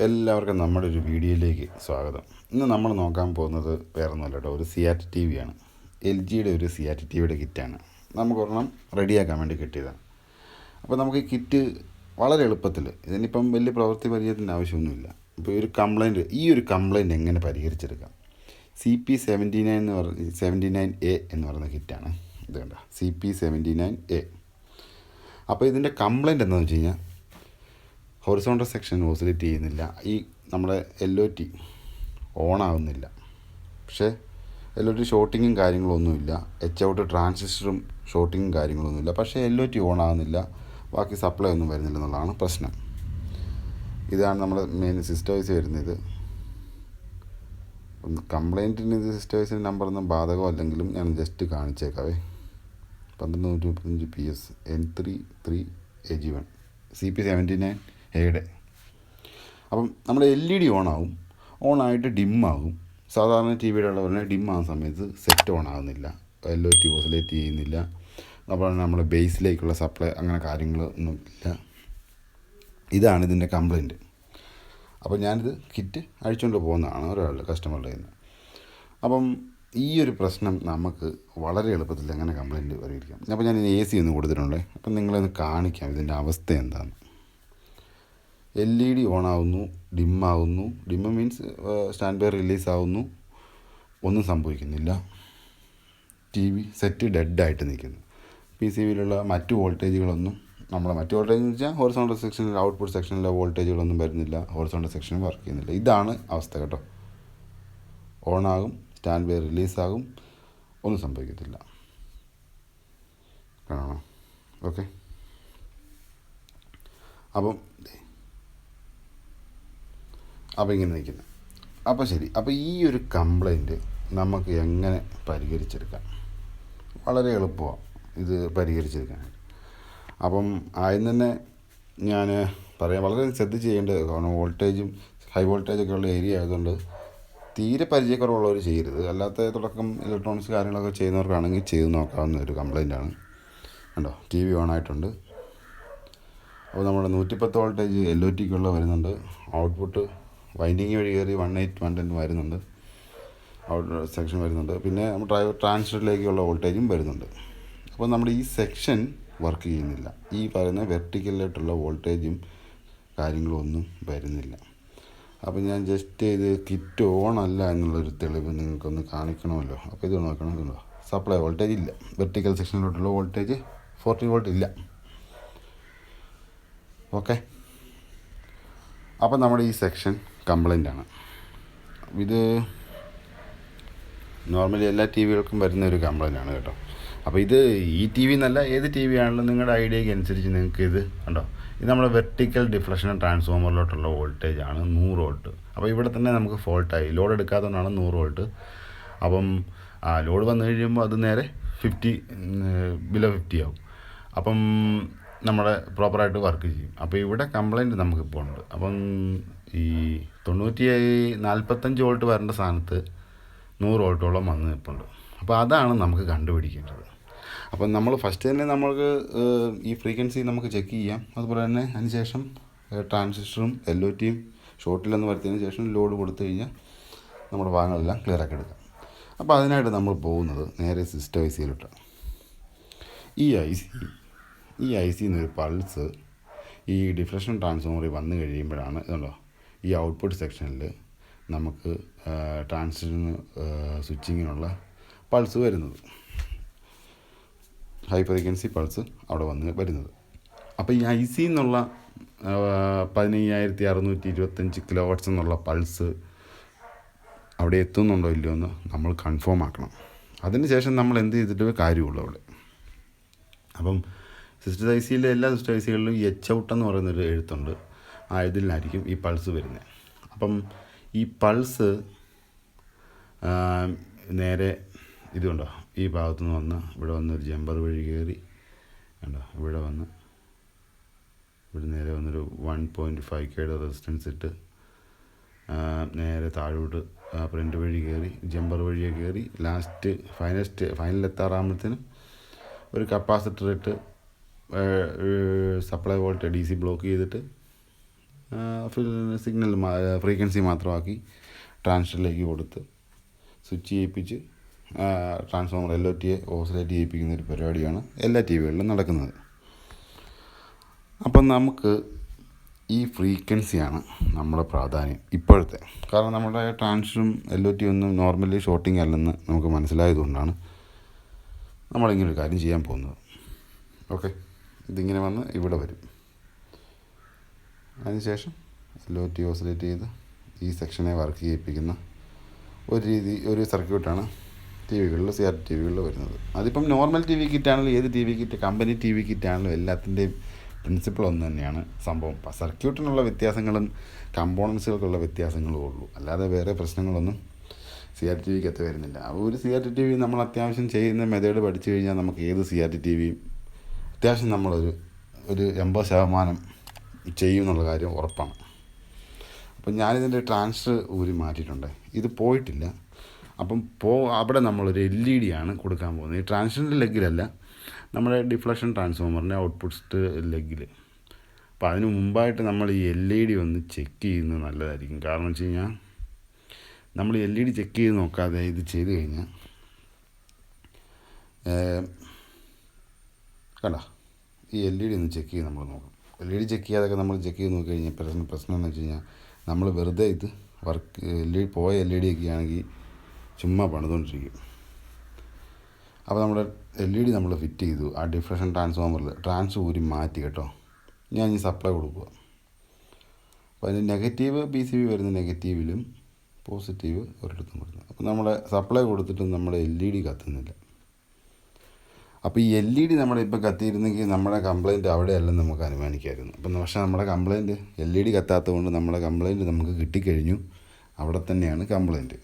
എല്ലാവർക്കും നമ്മുടെ ഒരു വീഡിയോയിലേക്ക് സ്വാഗതം. ഇന്ന് നമ്മൾ നോക്കാൻ പോകുന്നത് വേറൊന്നുമല്ല കേട്ടോ, ഒരു സിയാറ്റ് ടി വിയാണ്. എൽ ജിയുടെ ഒരു സിയാറ്റ് ടി വിയുടെ കിറ്റാണ്. നമുക്കൊരെണ്ണം റെഡിയാക്കാൻ വേണ്ടി കിട്ടിയതാണ്. അപ്പോൾ നമുക്ക് ഈ കിറ്റ് വളരെ എളുപ്പത്തിൽ, ഇതിനിപ്പം വലിയ പ്രവൃത്തി പരിചയത്തിൻ്റെ ആവശ്യമൊന്നുമില്ല. ഇപ്പോൾ ഈ ഒരു കംപ്ലയിൻറ്റ് എങ്ങനെ പരിഹരിച്ചെടുക്കാം. Cp79 എന്ന് പറഞ്ഞ 79A എന്ന് പറയുന്ന കിറ്റാണ് ഇത്. കണ്ട Cp79A. അപ്പോൾ ഇതിൻ്റെ കംപ്ലയിൻറ്റ് എന്താണെന്ന് വെച്ച് കഴിഞ്ഞാൽ, ഹൊറിസോണ്ടൽ സെക്ഷൻ ഓസിലേറ്റ് ചെയ്യുന്നില്ല. ഈ നമ്മുടെ LOT ഓണാകുന്നില്ല. പക്ഷേ LOT ഷോട്ടിങ്ങും കാര്യങ്ങളൊന്നുമില്ല. H.out ട്രാൻസിസ്റ്ററും ഷോട്ടിങ്ങും കാര്യങ്ങളൊന്നുമില്ല. പക്ഷേ LOT ഓണാകുന്നില്ല, ബാക്കി സപ്ലൈ ഒന്നും വരുന്നില്ല എന്നുള്ളതാണ് പ്രശ്നം. ഇതാണ് നമ്മുടെ മെയിൻ സിസ്റ്റം വൈസ് വരുന്നത്. കംപ്ലയിൻറ്റിന് ഇത് സിസ്റ്റം വൈസിൻ്റെ നമ്പറൊന്നും ബാധകമല്ലെങ്കിലും ഞാൻ ജസ്റ്റ് കാണിച്ചേക്കാവേ. 1235 PS N33AG1 Cp79A. അപ്പം നമ്മുടെ LED ഓണായിട്ട് ഡിമ്മാകും. സാധാരണ ടി വിയുടെ ഉള്ള പറഞ്ഞാൽ ഡിമ്മാകുന്ന സമയത്ത് സെറ്റ് ഓണാകുന്നില്ല, LOT ഓസിലേറ്റ് ചെയ്യുന്നില്ല. അപ്പോൾ നമ്മൾ ബേസിലേക്കുള്ള സപ്ലൈ അങ്ങനെ കാര്യങ്ങളൊന്നും ഇല്ല. ഇതാണ് ഇതിൻ്റെ കംപ്ലയിൻറ്റ്. അപ്പോൾ ഞാനിത് കിറ്റ് അഴിച്ചുകൊണ്ട് പോകുന്നതാണ് ഒരാളുടെ കസ്റ്റമറുടെ കയ്യിൽ നിന്ന്. അപ്പം ഈ ഒരു പ്രശ്നം നമുക്ക് വളരെ എളുപ്പത്തിൽ എങ്ങനെ കംപ്ലയിൻറ്റ് പരിഹരിക്കാം. അപ്പോൾ ഞാൻ AC ഒന്ന് കൊടുത്തിട്ടുണ്ടേ. അപ്പം നിങ്ങളൊന്ന് കാണിക്കാം ഇതിൻ്റെ അവസ്ഥ എന്താണ്. LED ഓണാവുന്നു, ഡിമ്മാകുന്നു. Dim means stand by release ആവുന്നു, ഒന്നും സംഭവിക്കുന്നില്ല. TV സെറ്റ് ഡെഡായിട്ട് നിൽക്കുന്നു. PCBയിലുള്ള മറ്റു വോൾട്ടേജുകളൊന്നും, മറ്റു വോൾട്ടേജ് എന്ന് വെച്ചാൽ ഹൊറിസോണ്ടൽ സെക്ഷനിൽ ഔട്ട്പുട്ട് സെക്ഷനിലെ വോൾട്ടേജുകളൊന്നും വരുന്നില്ല. ഹൊറിസോണ്ടൽ സെക്ഷൻ വർക്ക് ചെയ്യുന്നില്ല. ഇതാണ് അവസ്ഥ കേട്ടോ. ഓണാകും, സ്റ്റാൻഡ് ബൈ റിലീസാകും, ഒന്നും സംഭവിക്കത്തില്ല. കാണാം. ഓക്കെ. അപ്പം ഇങ്ങനെ നിൽക്കുന്നത്. അപ്പോൾ ശരി. അപ്പോൾ ഈ ഒരു കംപ്ലയിൻറ്റ് നമുക്ക് എങ്ങനെ പരിഹരിച്ചെടുക്കാം? വളരെ എളുപ്പമാണ് ഇത് പരിഹരിച്ചെടുക്കാനായിട്ട്. അപ്പം ആദ്യം തന്നെ ഞാൻ പറയാം, വളരെ ശ്രദ്ധിച്ച് ചെയ്യേണ്ടത്. കാരണം വോൾട്ടേജും ഹൈ വോൾട്ടേജൊക്കെ ഉള്ള ഏരിയ ആയതുകൊണ്ട് തീരെ പരിചയക്കുറവുള്ളവർ ചെയ്യരുത്. അല്ലാത്ത തുടക്കം ഇലക്ട്രോണിക്സ് കാര്യങ്ങളൊക്കെ ചെയ്യുന്നവർക്കാണെങ്കിൽ ചെയ്ത് നോക്കാവുന്ന ഒരു കംപ്ലയിൻ്റാണ്. കണ്ടോ, TV ഓണായിട്ടുണ്ട്. അപ്പോൾ നമ്മുടെ 110 വോൾട്ടേജ് LOTക്കുള്ള വരുന്നുണ്ട്. ഔട്ട്പുട്ട് വൈൻഡിങ് വഴി കയറി 18 110 വരുന്നുണ്ട്. ഔട്ട് സെക്ഷൻ വരുന്നുണ്ട്. പിന്നെ നമ്മൾ ഡ്രൈവർ ട്രാൻസിസ്റ്ററിലേക്കുള്ള വോൾട്ടേജും വരുന്നുണ്ട്. അപ്പോൾ നമ്മുടെ ഈ സെക്ഷൻ വർക്ക് ചെയ്യുന്നില്ല. ഈ പറയുന്ന വെർട്ടിക്കലായിട്ടുള്ള വോൾട്ടേജും കാര്യങ്ങളും ഒന്നും വരുന്നില്ല. അപ്പോൾ ഞാൻ ജസ്റ്റ് ഇത് കിറ്റ് ഓൺ അല്ല എന്നുള്ളൊരു തെളിവ് നിങ്ങൾക്കൊന്ന് കാണിക്കണമല്ലോ. അപ്പോൾ ഇത് നോക്കണം. ഇതുണ്ടോ, സപ്ലൈ വോൾട്ടേജ് ഇല്ല. വെർട്ടിക്കൽ സെക്ഷനിലോട്ടുള്ള വോൾട്ടേജ് 40 വോൾട്ട് ഇല്ല. ഓക്കെ. അപ്പോൾ നമ്മുടെ ഈ സെക്ഷൻ കംപ്ലൈൻ്റ് ആണ്. ഇത് നോർമലി എല്ലാ ടി വികൾക്കും വരുന്ന ഒരു കംപ്ലൈൻ്റ് ആണ് കേട്ടോ. അപ്പോൾ ഇത് ഈ TV എന്നല്ല, ഏത് TV ആണെങ്കിലും നിങ്ങളുടെ ഐഡിയയ്ക്ക് അനുസരിച്ച് നിങ്ങൾക്ക് ഇത് കണ്ടോ, ഇത് നമ്മുടെ വെർട്ടിക്കൽ ഡിഫ്ലക്ഷൻ ട്രാൻസ്ഫോമറിലോട്ടുള്ള വോൾട്ടേജ് ആണ് 100 വോൾട്ട്. അപ്പോൾ ഇവിടെ തന്നെ നമുക്ക് ഫോൾട്ടായി, ലോഡ് എടുക്കാത്തതുകൊണ്ടാണ് 100 വോൾട്ട്. അപ്പം ലോഡ് വന്നു കഴിയുമ്പോൾ അത് നേരെ 50 ബിലോ 50 ആവും. അപ്പം നമ്മുടെ പ്രോപ്പറായിട്ട് വർക്ക് ചെയ്യും. അപ്പോൾ ഇവിടെ കംപ്ലയിൻറ്റ് നമുക്കിപ്പോൾ ഉണ്ട്. അപ്പം ഈ 45 വോൾട്ട് വരേണ്ട സ്ഥാനത്ത് 100 വോൾട്ടോളം വന്ന് നിൽപ്പുണ്ട്. അപ്പോൾ അതാണ് നമുക്ക് കണ്ടുപിടിക്കേണ്ടത്. അപ്പം നമ്മൾ ഫസ്റ്റ് തന്നെ നമ്മൾക്ക് ഈ ഫ്രീക്വൻസി നമുക്ക് ചെക്ക് ചെയ്യാം. അതുപോലെ തന്നെ അതിനുശേഷം ട്രാൻസിസ്റ്ററും LOTയും ഷോർട്ടിലെന്ന് വരുത്തിയതിന് ശേഷം ലോഡ് കൊടുത്തു കഴിഞ്ഞാൽ നമ്മുടെ ഭാഗങ്ങളെല്ലാം ക്ലിയർ ആക്കി എടുക്കാം. അപ്പോൾ അതിനായിട്ട് നമ്മൾ പോകുന്നത് നേരെ സിസ്റ്റം ICയിലോട്ടാണ്. ഈ IC എന്നൊരു പൾസ് ഈ ഡിഫ്ലക്ഷൻ ട്രാൻസ്ഫോമറിൽ വന്നു കഴിയുമ്പോഴാണ് ഇതുണ്ടോ, ഈ ഔട്ട്പുട്ട് സെക്ഷനിൽ നമുക്ക് ട്രാൻസിസ്റ്ററിന് സ്വിച്ചിങ്ങിനുള്ള പൾസ് വരുന്നത്, ഹൈ ഫ്രീക്വൻസി പൾസ് അവിടെ വരുന്നത്. അപ്പോൾ ഈ IC എന്നുള്ള 15625 kHz എന്നുള്ള പൾസ് അവിടെ എത്തുന്നുണ്ടോ ഇല്ലയോ എന്ന് നമ്മൾ കൺഫേം ആക്കണം. അതിന് ശേഷം നമ്മൾ എന്ത് ചെയ്തിട്ട് കാര്യമുള്ളൂ അവിടെ. അപ്പം സിസ്റ്റം ICയിലെ എല്ലാ സിസ്റ്റം ICകളിലും H.out എന്ന് പറയുന്നൊരു എഴുത്തുണ്ട്. ആ എഴുതിലായിരിക്കും ഈ പൾസ് വരുന്നത്. അപ്പം ഈ പൾസ് നേരെ ഇതുണ്ടോ, ഈ ഭാഗത്തുനിന്ന് വന്ന് ഇവിടെ വന്നൊരു ജമ്പർ വഴി കയറി കണ്ടോ, ഇവിടെ നേരെ വന്നൊരു 1.5K റെസിസ്റ്റൻസ് ഇട്ട് നേരെ താഴോട്ട് പ്രിൻ്റ് വഴി കയറി ജമ്പർ വഴിയെ കയറി ലാസ്റ്റ് ഫൈനലെത്താറാകുമ്പോഴത്തേനും ഒരു കപ്പാസിറ്റർ ഇട്ട് സപ്ലൈ വോൾട്ടേജ് DC ബ്ലോക്ക് ചെയ്തിട്ട് സിഗ്നൽ ഫ്രീക്വൻസി മാത്രമാക്കി ട്രാൻസിസ്റ്ററിലേക്ക് കൊടുത്ത് സ്വിച്ച് ചെയ്യിപ്പിച്ച് ട്രാൻസ്ഫോമർ LOT ഓസിലേറ്റ് ചെയ്യിപ്പിക്കുന്ന ഒരു പരിപാടിയാണ് എല്ലാ ടി വികളിലും നടക്കുന്നത്. അപ്പം നമുക്ക് ഈ ഫ്രീക്വൻസിയാണ് നമ്മുടെ പ്രാധാന്യം ഇപ്പോഴത്തെ. കാരണം നമ്മുടെ ട്രാൻസിസ്റ്ററും LOT ഒന്നും നോർമലി ഷോർട്ടിങ് അല്ലെന്ന് നമുക്ക് മനസ്സിലായതുകൊണ്ടാണ് നമ്മളിങ്ങനെ ഒരു കാര്യം ചെയ്യാൻ പോകുന്നത്. ഓക്കെ, ഇതിങ്ങനെ വന്ന് ഇവിടെ വരും. അതിനുശേഷം LOT ഓസിലേറ്റ് ചെയ്ത് ഈ സെക്ഷനെ വർക്ക് ചെയ്യിപ്പിക്കുന്ന ഒരു സർക്യൂട്ടാണ് ടി വികളിൽ CRT ടി വികളിൽ വരുന്നത്. അതിപ്പം നോർമൽ ടി വി കിറ്റാണെങ്കിലും ഏത് T V kit, company T V കിറ്റാണെങ്കിലും എല്ലാത്തിൻ്റെയും പ്രിൻസിപ്പിൾ ഒന്ന് തന്നെയാണ് സംഭവം. സർക്യൂട്ടിനുള്ള വ്യത്യാസങ്ങളും കമ്പോണൻസുകൾക്കുള്ള വ്യത്യാസങ്ങളും ഉള്ളൂ, അല്ലാതെ വേറെ പ്രശ്നങ്ങളൊന്നും CRT ടി വിക്കകത്ത് വരുന്നില്ല. ഒരു CRT ടി വി നമ്മൾ അത്യാവശ്യം ചെയ്യുന്ന മെത്തേഡ് പഠിച്ചു കഴിഞ്ഞാൽ നമുക്ക് ഏത് CRT ടി വിയും അത്യാവശ്യം നമ്മളൊരു 80% ചെയ്യും എന്നുള്ള കാര്യം ഉറപ്പാണ്. അപ്പം ഞാനിതിൻ്റെ ട്രാൻസ്ഫർ ഊരി മാറ്റിയിട്ടുണ്ട്, ഇത് പോയിട്ടില്ല. അപ്പം അവിടെ നമ്മളൊരു LED ആണ് കൊടുക്കാൻ പോകുന്നത്. ഈ ട്രാൻസ്ഫറിൻ്റെ ലെഗിലല്ല, നമ്മുടെ ഡിഫ്ലക്ഷൻ ട്രാൻസ്ഫോമറിൻ്റെ ഔട്ട്പുട്ട് ലെഗിൽ. അപ്പോൾ അതിന് മുമ്പായിട്ട് നമ്മൾ ഈ LED ഒന്ന് ചെക്ക് ചെയ്യുന്നത് നല്ലതായിരിക്കും. കാരണം വെച്ച് കഴിഞ്ഞാൽ നമ്മൾ LED ചെക്ക് ചെയ്ത് നോക്കാതെ ഇത് ചെയ്ത് കഴിഞ്ഞാൽ കണ്ട ഈ LED ഒന്ന് ചെക്ക് ചെയ്ത് നമ്മൾ നോക്കണം. LED ചെക്ക് ചെയ്യാതൊക്കെ നമ്മൾ ചെക്ക് ചെയ്ത് നോക്കി കഴിഞ്ഞാൽ പ്രശ്നം എന്ന് വെച്ച് കഴിഞ്ഞാൽ നമ്മൾ വെറുതെ ഇത് പോയ LED ഒക്കെ ആണെങ്കിൽ ചുമ്മാ പണിതുകൊണ്ടിരിക്കും. അപ്പോൾ നമ്മുടെ LED നമ്മൾ ഫിറ്റ് ചെയ്തു, ആ ഡിഫ്ലക്ഷൻ ട്രാൻസ്ഫോമറിൽ ട്രാൻസ് ഊരി മാറ്റി കേട്ടോ. ഞാൻ ഈ സപ്ലൈ കൊടുക്കുക. അപ്പോൾ അതിന് നെഗറ്റീവ് PCB വരുന്ന നെഗറ്റീവിലും പോസിറ്റീവ് ഒരിടത്തും കൊടുക്കുന്നത്. അപ്പോൾ നമ്മുടെ സപ്ലൈ കൊടുത്തിട്ടും നമ്മുടെ LED കത്തുന്നില്ല. അപ്പോൾ ഈ LED നമ്മളിപ്പോൾ കത്തിയിരുന്നെങ്കിൽ നമ്മുടെ കംപ്ലയിൻറ്റ് അവിടെയല്ലെന്ന് നമുക്ക് അനുമാനിക്കാമായിരുന്നു. അപ്പം പക്ഷേ നമ്മുടെ കംപ്ലയിൻറ്റ് LED കത്താത്തത് കൊണ്ട് നമ്മുടെ കംപ്ലയിൻറ്റ് നമുക്ക് കിട്ടിക്കഴിഞ്ഞു, അവിടെ തന്നെയാണ് കംപ്ലയിൻറ്റ്.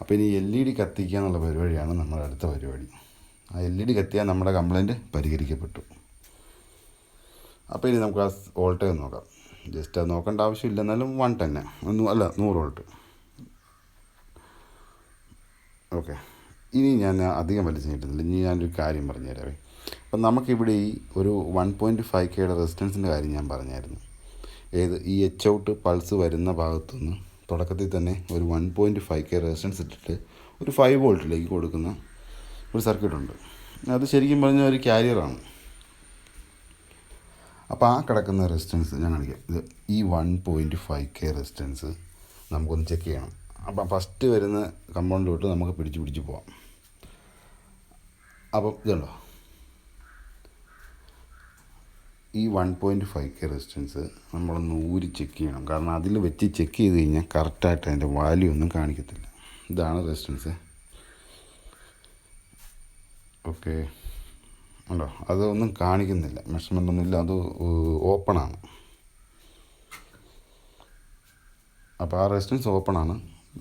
അപ്പോൾ ഇനി LED കത്തിക്കുക എന്നുള്ള പരിപാടിയാണ് നമ്മുടെ അടുത്ത പരിപാടി. ആ LED കത്തിയാൽ നമ്മുടെ കംപ്ലയിൻറ്റ് പരിഹരിക്കപ്പെട്ടു. അപ്പോൾ ഇനി നമുക്ക് ആ വോൾട്ടേജ് നോക്കാം. ജസ്റ്റ് അത് നോക്കേണ്ട ആവശ്യമില്ല, എന്നാലും 110 100 വോൾട്ട്. ഓക്കെ, ഇനി ഞാൻ അധികം വലിച്ചു നീട്ടുന്നില്ല. ഇനി ഞാനൊരു കാര്യം പറഞ്ഞുതരാവേ. അപ്പം നമുക്കിവിടെ ഈ ഒരു 1.5K റെസിസ്റ്റൻസിൻ്റെ കാര്യം ഞാൻ പറഞ്ഞായിരുന്നു. ഈ H.out പൾസ് വരുന്ന ഭാഗത്തുനിന്ന് തുടക്കത്തിൽ തന്നെ ഒരു 1.5K റെസിസ്റ്റൻസ് ഇട്ടിട്ട് ഒരു 5 വോൾട്ടിലേക്ക് കൊടുക്കുന്ന ഒരു സർക്യൂട്ടുണ്ട്. അത് ശരിക്കും പറഞ്ഞാൽ ഒരു ക്യാരിയറാണ്. അപ്പോൾ ആ കിടക്കുന്ന റെസിസ്റ്റൻസ് ഞാൻ കാണിക്കാം. ഇത് ഈ 1.5K റെസിസ്റ്റൻസ് നമുക്കൊന്ന് ചെക്ക് ചെയ്യണം. അപ്പം ഫസ്റ്റ് വരുന്ന കമ്പൗണ്ട് തൊട്ട് നമുക്ക് പിടിച്ച് പോവാം. അപ്പം ഇതുണ്ടോ, ഈ 1.5K റെസിസ്റ്റൻസ് നമ്മളൊന്ന് ഊരി ചെക്ക് ചെയ്യണം. കാരണം അതിൽ വെച്ച് ചെക്ക് ചെയ്ത് കഴിഞ്ഞാൽ കറക്റ്റായിട്ട് അതിൻ്റെ വാല്യൂ ഒന്നും കാണിക്കത്തില്ല. ഇതാണ് റെസിസ്റ്റൻസ്. ഓക്കെ, ഉണ്ടോ, അതൊന്നും കാണിക്കുന്നില്ല, മെഷർമെൻ്റ് ഒന്നുമില്ല, അത് ഓപ്പണാണ്. അപ്പോൾ ആ റെസിസ്റ്റൻസ് ഓപ്പണാണ്.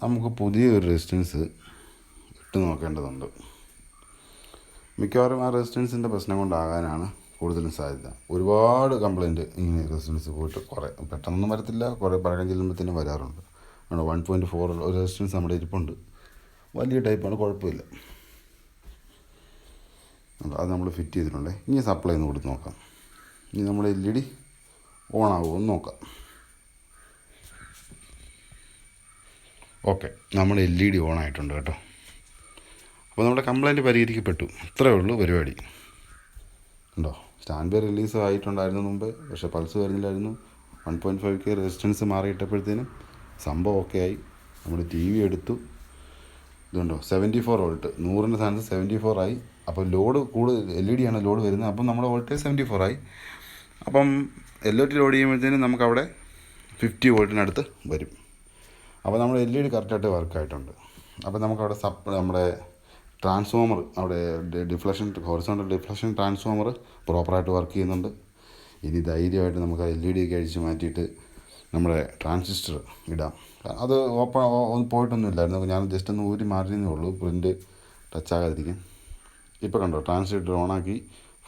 നമുക്ക് പുതിയൊരു റെസിസ്റ്റൻസ് ഇട്ട് നോക്കേണ്ടതുണ്ട്. മിക്കവാറും ആ റെസിസ്റ്റൻസിൻ്റെ പ്രശ്നം കൊണ്ടാകാനാണ് കൂടുതലും സാധ്യത. ഒരുപാട് കംപ്ലയിൻറ്റ് ഇങ്ങനെ റെസിസ്റ്റൻസ് പോയിട്ട് കുറേ പെട്ടെന്നൊന്നും വരത്തില്ല, കുറേ പഴക്കം ചെല്ലുമ്പോഴത്തേനും വരാറുണ്ട്. 1.4 ഒരു റെസിസ്റ്റൻസ് നമ്മുടെ ഇരിപ്പുണ്ട്, വലിയ ടൈപ്പാണ്, കുഴപ്പമില്ല. അത് നമ്മൾ ഫിറ്റ് ചെയ്തിട്ടുണ്ട്. ഇനി സപ്ലൈ ഒന്ന് കൊടുത്ത് നോക്കാം. ഇനി നമ്മുടെ LED ഓൺ ആകുമെന്ന് നോക്കാം. ഓക്കെ, നമ്മുടെ LED ഓൺ ആയിട്ടുണ്ട് കേട്ടോ. അപ്പോൾ നമ്മുടെ കംപ്ലയിൻറ്റ് പരിഹരിക്കപ്പെട്ടു. ഇത്രയേ ഉള്ളൂ പരിപാടി. ഉണ്ടോ, സ്റ്റാൻഡ് ബൈ റിലീസ് ആയിട്ടുണ്ടായിരുന്നു മുമ്പ്, പക്ഷേ പൾസ് വരുന്നില്ലായിരുന്നു. 1.5K റെസിസ്റ്റൻസ് മാറിയിട്ടപ്പോഴത്തേനും സംഭവം ഓക്കെ ആയി. നമ്മൾ TV എടുത്തു. ഇതുണ്ടോ, 74 വോൾട്ട്, 100ൻ്റെ സ്ഥാനത്ത് 74 ആയി. അപ്പോൾ ലോഡ് LED ആണ് ലോഡ് വരുന്നത്. അപ്പം നമ്മുടെ വോൾട്ടേജ് 74 ആയി. അപ്പം LOT ലോഡ് ചെയ്യുമ്പോഴത്തേനും നമുക്കവിടെ 50 വോൾട്ടിനടുത്ത് വരും. അപ്പോൾ നമ്മുടെ LED കറക്റ്റായിട്ട് വർക്കായിട്ടുണ്ട്. അപ്പോൾ നമുക്കവിടെ നമ്മുടെ ട്രാൻസ്ഫോമർ, അവിടെ ഹൊറിസോണ്ടൽ ഡിഫ്ലക്ഷൻ ട്രാൻസ്ഫോമർ പ്രോപ്പറായിട്ട് വർക്ക് ചെയ്യുന്നുണ്ട്. ഇനി ധൈര്യമായിട്ട് നമുക്ക് LED ഒക്കെ അഴിച്ച് മാറ്റിയിട്ട് നമ്മുടെ ട്രാൻസിസ്റ്റർ ഇടാം. അത് പോയിട്ടൊന്നും ഇല്ലായിരുന്നു, ഞാൻ ജസ്റ്റ് ഒന്ന് ഊരി മാറിയെന്നേ ഉള്ളൂ, പ്രിൻ്റ് ടച്ച് ആകാതിരിക്കാൻ. ഇപ്പോൾ കണ്ടോ, ട്രാൻസിസ്റ്റർ ഓണാക്കി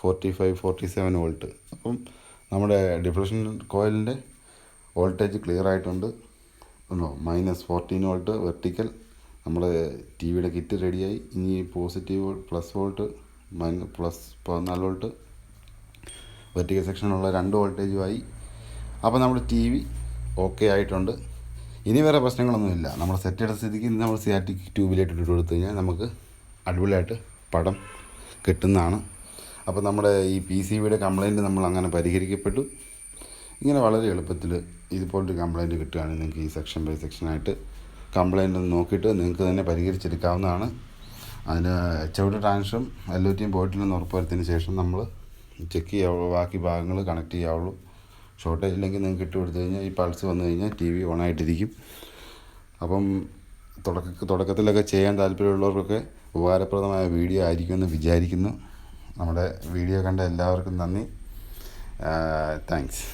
45-47 വോൾട്ട്. അപ്പം നമ്മുടെ ഡിഫ്ലക്ഷൻ കോയിലിൻ്റെ വോൾട്ടേജ് ക്ലിയർ ആയിട്ടുണ്ട്. -14 വോൾട്ട് വെർട്ടിക്കൽ. നമ്മുടെ TVയുടെ കിറ്റ് റെഡിയായി. ഇനി പോസിറ്റീവ് +വോൾട്ട് +14 വോൾട്ട് വെർട്ടിക്കൽ സെക്ഷനുള്ള 2 വോൾട്ടേജുമായി. അപ്പോൾ നമ്മുടെ ടി വി ഓക്കെ ആയിട്ടുണ്ട്. ഇനി വേറെ പ്രശ്നങ്ങളൊന്നുമില്ല. നമ്മൾ സെറ്റ് ചെയ്ത സ്ഥിതിക്ക് ഇന്ന് നമ്മൾ സിയാറ്റിക് ട്യൂബിലേക്ക് ഇട്ട് കൊടുത്തു കഴിഞ്ഞാൽ നമുക്ക് അടിപൊളിയായിട്ട് പടം കിട്ടുന്നതാണ്. അപ്പോൾ നമ്മുടെ ഈ PCBയുടെ കംപ്ലയിൻറ്റ് നമ്മൾ അങ്ങനെ പരിഹരിക്കപ്പെട്ടു. ഇങ്ങനെ വളരെ എളുപ്പത്തിൽ ഇതുപോലൊരു കംപ്ലയിൻറ്റ് കിട്ടുകയാണെങ്കിൽ നിങ്ങൾക്ക് ഈ സെക്ഷൻ ബൈ സെക്ഷനായിട്ട് കംപ്ലയിൻ്റ് ഒന്ന് നോക്കിയിട്ട് നിങ്ങൾക്ക് തന്നെ പരിഹരിച്ചെടുക്കാവുന്നതാണ്. അതിന് H.out ട്രാൻസ്ഫറും LOT പോയിട്ടില്ലെന്ന് ഉറപ്പുവരുത്തിയതിന് ശേഷം നമ്മൾ ചെക്ക് ചെയ്യാവുള്ളൂ, ബാക്കി ഭാഗങ്ങൾ കണക്ട് ചെയ്യാവുള്ളൂ. ഷോർട്ടേജ് ഇല്ലെങ്കിൽ നിങ്ങൾക്ക് ഇട്ട് കൊടുത്തു കഴിഞ്ഞാൽ ഈ പൾസ് വന്നു കഴിഞ്ഞാൽ ടി വി ഓണായിട്ടിരിക്കും. അപ്പം തുടക്കത്തിലൊക്കെ ചെയ്യാൻ താല്പര്യമുള്ളവർക്കൊക്കെ ഉപകാരപ്രദമായ വീഡിയോ ആയിരിക്കുമെന്ന് വിചാരിക്കുന്നു. നമ്മുടെ വീഡിയോ കണ്ട എല്ലാവർക്കും നന്ദി. താങ്ക്സ്.